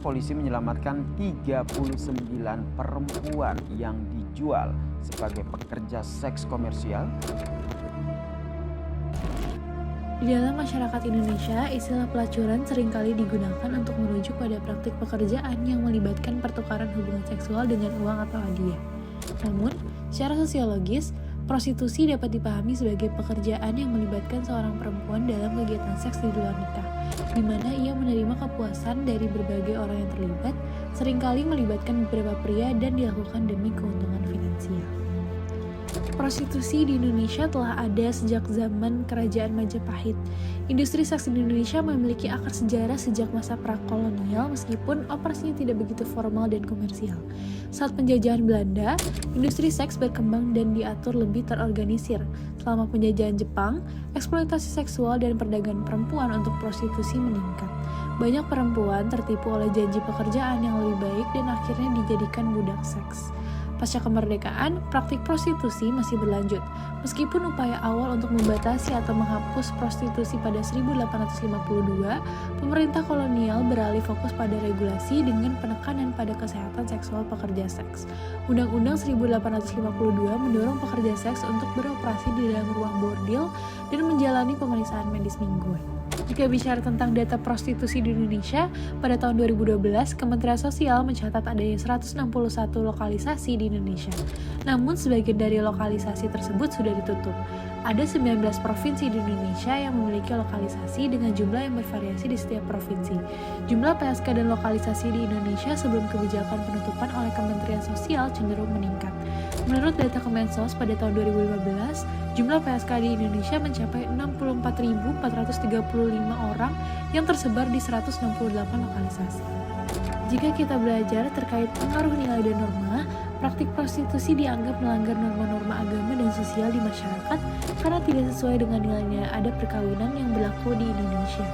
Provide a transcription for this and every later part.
Polisi menyelamatkan 39 perempuan yang dijual sebagai pekerja seks komersial. Di dalam masyarakat Indonesia, istilah pelacuran seringkali digunakan untuk merujuk pada praktik pekerjaan yang melibatkan pertukaran hubungan seksual dengan uang atau hadiah. Namun, secara sosiologis, prostitusi dapat dipahami sebagai pekerjaan yang melibatkan seorang perempuan dalam kegiatan seks di luar nikah, di mana ia menerima kepuasan dari berbagai orang yang terlibat, seringkali melibatkan beberapa pria dan dilakukan demi keuntungan finansial. Prostitusi di Indonesia telah ada sejak zaman Kerajaan Majapahit. Industri seks di Indonesia memiliki akar sejarah sejak masa prakolonial meskipun operasinya tidak begitu formal dan komersial. Saat penjajahan Belanda, industri seks berkembang dan diatur lebih terorganisir. Selama penjajahan Jepang, eksploitasi seksual dan perdagangan perempuan untuk prostitusi meningkat. Banyak perempuan tertipu oleh janji pekerjaan yang lebih baik dan akhirnya dijadikan budak seks. Pasca kemerdekaan, praktik prostitusi masih berlanjut. Meskipun upaya awal untuk membatasi atau menghapus prostitusi pada 1852, pemerintah kolonial beralih fokus pada regulasi dengan penekanan pada kesehatan seksual pekerja seks. Undang-Undang 1852 mendorong pekerja seks untuk beroperasi di dalam ruang bordil dan menjalani pemeriksaan medis mingguan. Jika bicara tentang data prostitusi di Indonesia, pada tahun 2012, Kementerian Sosial mencatat adanya 161 lokalisasi di Indonesia. Namun, sebagian dari lokalisasi tersebut sudah ditutup. Ada 19 provinsi di Indonesia yang memiliki lokalisasi dengan jumlah yang bervariasi di setiap provinsi. Jumlah PSK dan lokalisasi di Indonesia sebelum kebijakan penutupan oleh Kementerian Sosial cenderung meningkat. Menurut data Kemensos pada tahun 2015, jumlah PSK di Indonesia mencapai 64.435 orang yang tersebar di 168 lokalisasi. Jika kita belajar terkait pengaruh nilai dan norma, praktik prostitusi dianggap melanggar norma-norma agama dan sosial di masyarakat karena tidak sesuai dengan nilai-nilai adat perkawinan yang berlaku di Indonesia.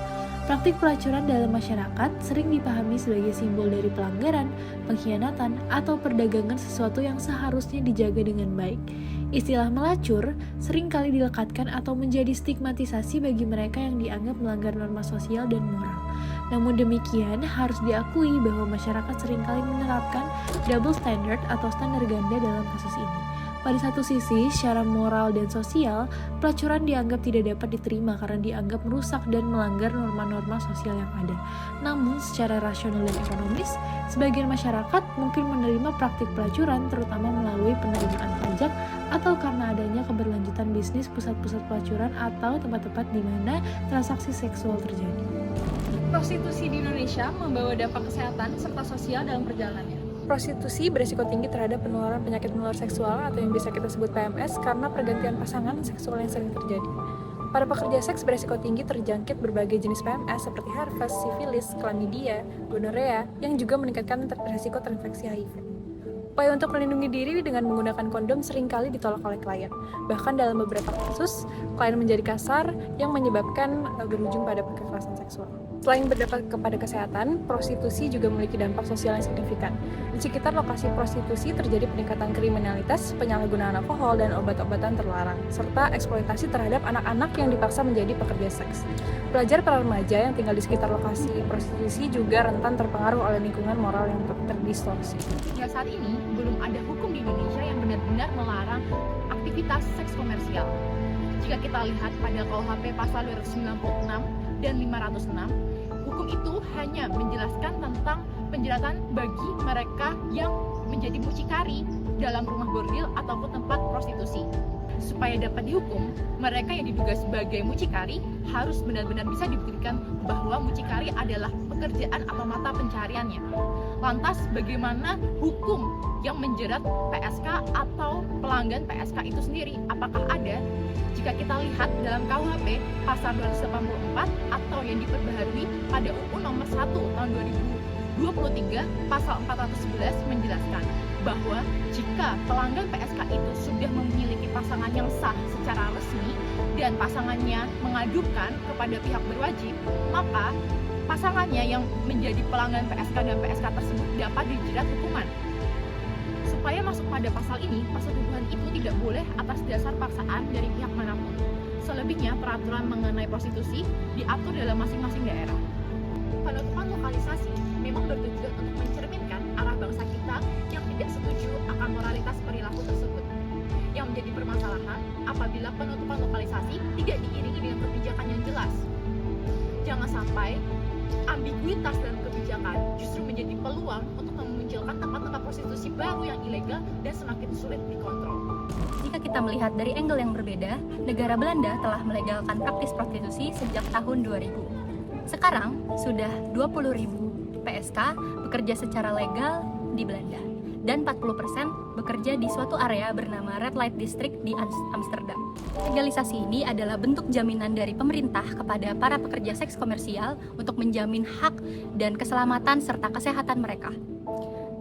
Praktik pelacuran dalam masyarakat sering dipahami sebagai simbol dari pelanggaran, pengkhianatan, atau perdagangan sesuatu yang seharusnya dijaga dengan baik. Istilah melacur seringkali dilekatkan atau menjadi stigmatisasi bagi mereka yang dianggap melanggar norma sosial dan moral. Namun demikian, harus diakui bahwa masyarakat seringkali menerapkan double standard atau standar ganda dalam kasus ini. Pada satu sisi, secara moral dan sosial, pelacuran dianggap tidak dapat diterima karena dianggap merusak dan melanggar norma-norma sosial yang ada. Namun, secara rasional dan ekonomis, sebagian masyarakat mungkin menerima praktik pelacuran terutama melalui penerimaan pajak atau karena adanya keberlanjutan bisnis pusat-pusat pelacuran atau tempat-tempat di mana transaksi seksual terjadi. Prostitusi di Indonesia membawa dampak kesehatan serta sosial dalam perjalanannya. Prostitusi berisiko tinggi terhadap penularan penyakit menular seksual atau yang bisa kita sebut PMS karena pergantian pasangan seksual yang sering terjadi. Para pekerja seks berisiko tinggi terjangkit berbagai jenis PMS seperti herpes, sifilis, chlamydia, gonorea, yang juga meningkatkan risiko terinfeksi HIV. Upaya untuk melindungi diri dengan menggunakan kondom seringkali ditolak oleh klien. Bahkan dalam beberapa kasus, klien menjadi kasar yang menyebabkan berujung pada kekerasan seksual. Selain berdampak kepada kesehatan, prostitusi juga memiliki dampak sosial yang signifikan. Di sekitar lokasi prostitusi terjadi peningkatan kriminalitas, penyalahgunaan alkohol dan obat-obatan terlarang, serta eksploitasi terhadap anak-anak yang dipaksa menjadi pekerja seks. Pelajar para remaja yang tinggal di sekitar lokasi prostitusi juga rentan terpengaruh oleh lingkungan moral yang terdistorsi. Hingga saat ini, belum ada hukum di Indonesia yang benar-benar melarang aktivitas seks komersial. Jika kita lihat pada KUHP pasal 296 dan 506, hukum itu hanya menjelaskan tentang penjeratan bagi mereka yang menjadi mucikari dalam rumah bordil ataupun tempat prostitusi. Supaya dapat dihukum, mereka yang diduga sebagai mucikari harus benar-benar bisa dibuktikan bahwa mucikari adalah pekerjaan atau mata pencariannya. Lantas bagaimana hukum yang menjerat PSK atau pelanggan PSK itu sendiri? Apakah ada? Jika kita lihat dalam KUHP pasal 284 atau yang diperbaharui pada UU nomor 1 tahun 2023 pasal 411 menjelaskan bahwa jika pelanggan PSK itu sudah memiliki pasangan yang sah secara resmi dan pasangannya mengadukan kepada pihak berwajib, maka pasangannya yang menjadi pelanggan PSK dan PSK tersebut dapat dijerat hukuman. Supaya masuk pada pasal ini, persetubuhan itu tidak boleh atas dasar paksaan dari pihak manapun. Selebihnya, peraturan mengenai prostitusi diatur dalam masing-masing daerah. Penutupan lokalisasi jangan sampai ambiguitas dalam kebijakan justru menjadi peluang untuk memunculkan tempat-tempat prostitusi baru yang ilegal dan semakin sulit dikontrol. Jika kita melihat dari angle yang berbeda, negara Belanda telah melegalkan praktis prostitusi sejak tahun 2000. Sekarang, sudah 20.000 PSK bekerja secara legal di Belanda, dan 40% bekerja di suatu area bernama Red Light District di Amsterdam. Legalisasi ini adalah bentuk jaminan dari pemerintah kepada para pekerja seks komersial untuk menjamin hak dan keselamatan serta kesehatan mereka.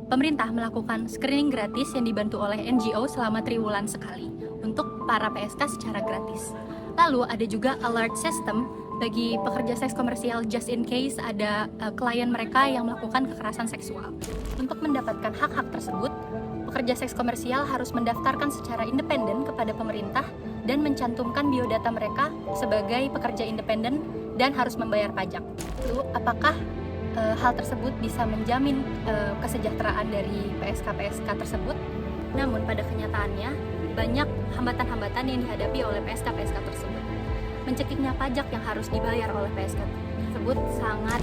Pemerintah melakukan screening gratis yang dibantu oleh NGO selama 3 bulan sekali untuk para PSK secara gratis. Lalu ada juga alert system bagi pekerja seks komersial just in case ada klien mereka yang melakukan kekerasan seksual. Untuk mendapatkan hak-hak tersebut, pekerja seks komersial harus mendaftarkan secara independen kepada pemerintah dan mencantumkan biodata mereka sebagai pekerja independen dan harus membayar pajak. Lalu, apakah hal tersebut bisa menjamin kesejahteraan dari PSK-PSK tersebut? Namun pada kenyataannya, banyak hambatan-hambatan yang dihadapi oleh PSK-PSK tersebut. Mencekiknya pajak yang harus dibayar oleh PSK tersebut sangat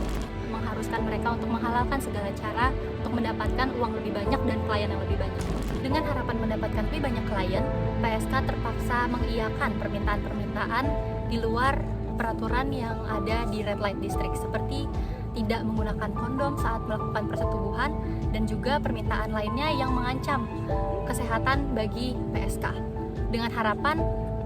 mengharuskan mereka untuk menghalalkan segala cara untuk mendapatkan uang lebih banyak dan klien yang lebih banyak. Dengan harapan mendapatkan lebih banyak klien, PSK terpaksa mengiyakan permintaan-permintaan di luar peraturan yang ada di Red Light District, seperti tidak menggunakan kondom saat melakukan persetubuhan dan juga permintaan lainnya yang mengancam kesehatan bagi PSK. Dengan harapan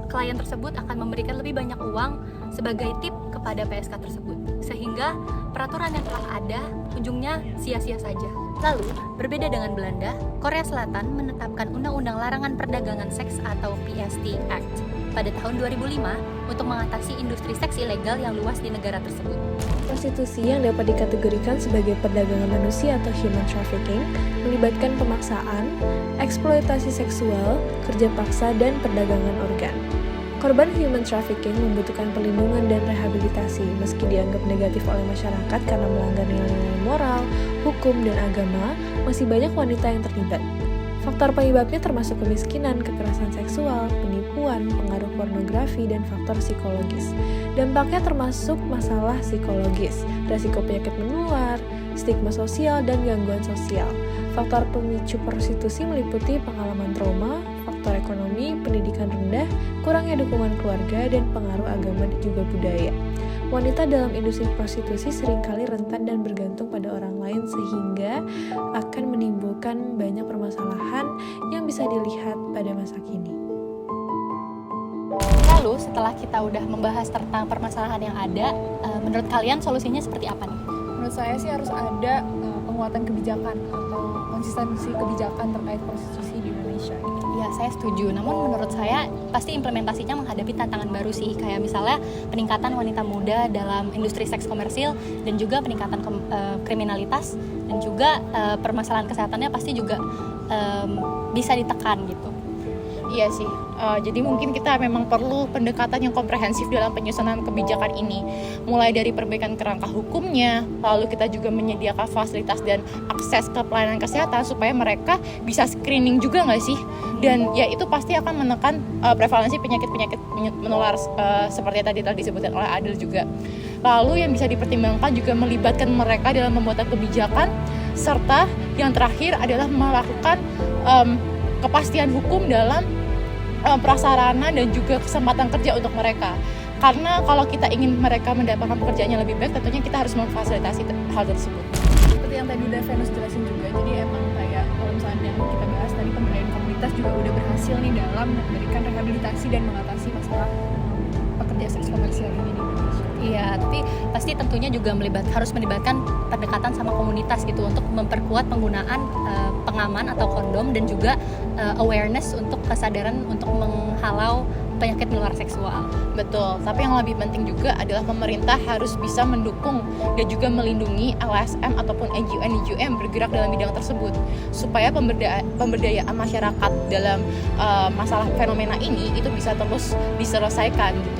klien tersebut akan memberikan lebih banyak uang sebagai tip kepada PSK tersebut, sehingga peraturan yang telah ada ujungnya sia-sia saja. Lalu, berbeda dengan Belanda, Korea Selatan menetapkan Undang-Undang Larangan Perdagangan Seks atau PST Act pada tahun 2005 untuk mengatasi industri seks ilegal yang luas di negara tersebut. Prostitusi yang dapat dikategorikan sebagai perdagangan manusia atau human trafficking melibatkan pemaksaan, eksploitasi seksual, kerja paksa, dan perdagangan organ. Korban human trafficking membutuhkan perlindungan dan rehabilitasi meski dianggap negatif oleh masyarakat karena melanggar nilai-nilai moral, hukum, dan agama, masih banyak wanita yang terlibat. Faktor penyebabnya termasuk kemiskinan, kekerasan seksual, penipuan, pengaruh pornografi, dan faktor psikologis. Dampaknya termasuk masalah psikologis, resiko penyakit menular, stigma sosial, dan gangguan sosial. Faktor pemicu prostitusi meliputi pengalaman trauma, faktor ekonomi, pendidikan rendah, kurangnya dukungan keluarga, dan pengaruh agama dan juga budaya. Wanita dalam industri prostitusi seringkali rentan dan bergantung pada orang lain sehingga akan menimbulkan banyak permasalahan yang bisa dilihat pada masa kini. Lalu setelah kita udah membahas tentang permasalahan yang ada, menurut kalian solusinya seperti apa nih? Menurut saya sih harus ada penguatan kebijakan atau konsistensi kebijakan terkait prostitusi di Indonesia. Ya, saya setuju. Namun menurut saya pasti implementasinya menghadapi tantangan baru sih. Kayak misalnya peningkatan wanita muda dalam industri seks komersil dan juga peningkatan kriminalitas dan juga permasalahan kesehatannya pasti juga bisa ditekan gitu. Iya sih, jadi mungkin kita memang perlu pendekatan yang komprehensif dalam penyusunan kebijakan ini. Mulai dari perbaikan kerangka hukumnya, lalu kita juga menyediakan fasilitas dan akses ke pelayanan kesehatan supaya mereka bisa screening juga nggak sih? Dan ya itu pasti akan menekan prevalensi penyakit-penyakit menular seperti tadi telah disebutkan oleh Adil juga. Lalu yang bisa dipertimbangkan juga melibatkan mereka dalam pembuatan kebijakan, serta yang terakhir adalah melakukan kepastian hukum dalam prasarana dan juga kesempatan kerja untuk mereka. Karena kalau kita ingin mereka mendapatkan pekerjaan yang lebih baik, tentunya kita harus memfasilitasi hal tersebut. Seperti yang tadi udah Venus jelasin juga, jadi emang kayak kalau misalnya yang kita bahas tadi, pemberdayaan komunitas juga udah berhasil nih dalam memberikan rehabilitasi dan mengatasi masalah pekerja seks komersial ini di Indonesia. Iya, tapi pasti tentunya juga harus melibatkan pendekatan sama komunitas gitu untuk memperkuat penggunaan pengaman atau kondom dan juga awareness untuk kesadaran untuk menghalau penyakit menular seksual. Betul, tapi yang lebih penting juga adalah pemerintah harus bisa mendukung dan juga melindungi LSM ataupun NGO yang bergerak dalam bidang tersebut supaya pemberdayaan masyarakat dalam masalah fenomena ini itu bisa terus diselesaikan gitu.